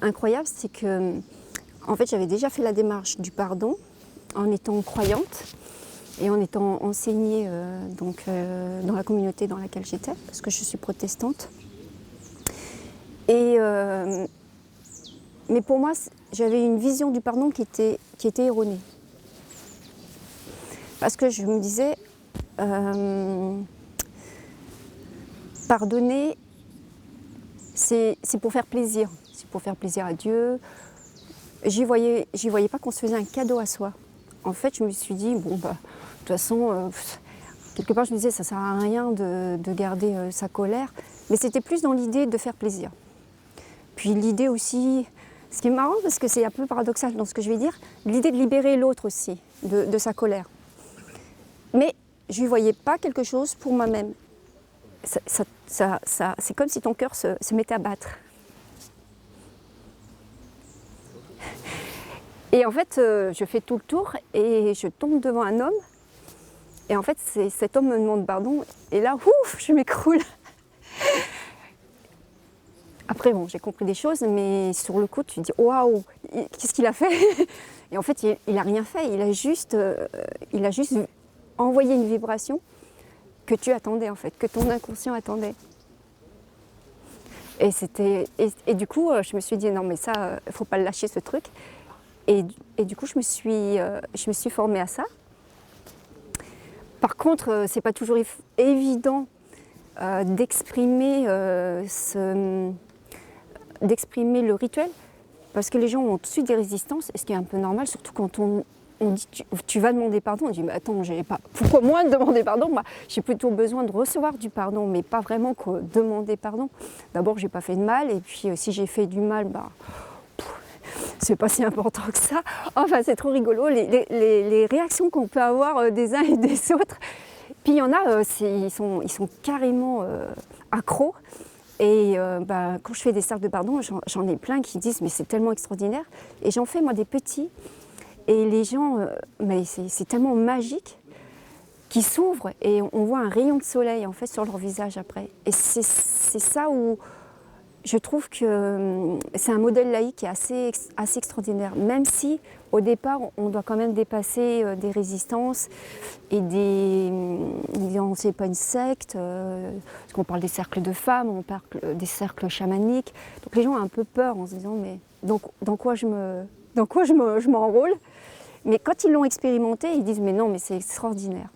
incroyable, c'est que en fait, j'avais déjà fait la démarche du pardon en étant croyante et en étant enseignée dans la communauté dans laquelle j'étais, parce que je suis protestante. Mais pour moi, j'avais une vision du pardon qui était erronée. Parce que je me disais, pardonner, c'est pour faire plaisir. C'est pour faire plaisir à Dieu. J'y voyais pas qu'on se faisait un cadeau à soi. En fait, je me suis dit, bon, bah, de toute façon, quelque part, je me disais, ça sert à rien de garder sa colère. Mais c'était plus dans l'idée de faire plaisir. Puis l'idée aussi, ce qui est marrant, parce que c'est un peu paradoxal dans ce que je vais dire, l'idée de libérer l'autre aussi de sa colère. Mais je ne voyais pas quelque chose pour moi-même. C'est comme si ton cœur se mettait à battre. Et en fait, je fais tout le tour et je tombe devant un homme. Et en fait, cet homme me demande pardon. Et là, ouf, je m'écroule. Après, bon, j'ai compris des choses, mais sur le coup, tu te dis, waouh, qu'est-ce qu'il a fait? Et en fait, il n'a rien fait. Il a juste envoyé une vibration que tu attendais, en fait, que ton inconscient attendait. Et du coup, je me suis dit, non, mais ça, il ne faut pas le lâcher, ce truc. Et du coup, je me suis formée à ça. Par contre, c'est pas toujours évident d'exprimer le rituel, parce que les gens ont tout de suite des résistances, et ce qui est un peu normal, surtout quand on dit tu vas demander pardon. On dit mais attends, pourquoi moi demander pardon? Moi, j'ai plutôt besoin de recevoir du pardon, mais pas vraiment que demander pardon. D'abord, j'ai pas fait de mal, et puis si j'ai fait du mal, c'est pas si important que ça. Enfin, c'est trop rigolo, les réactions qu'on peut avoir des uns et des autres. Puis il y en a, ils sont carrément accros. Et quand je fais des cercles de pardon, j'en ai plein qui disent mais c'est tellement extraordinaire. Et j'en fais moi des petits. Et les gens, mais c'est tellement magique qu'ils s'ouvrent et on voit un rayon de soleil en fait sur leur visage après. Et c'est ça où je trouve que c'est un modèle laïque qui est assez extraordinaire. Même si au départ on doit quand même dépasser des résistances et c'est pas une secte, parce qu'on parle des cercles de femmes, on parle des cercles chamaniques. Donc les gens ont un peu peur en se disant mais dans quoi je m'enrôle? Mais quand ils l'ont expérimenté, ils disent mais non, mais c'est extraordinaire.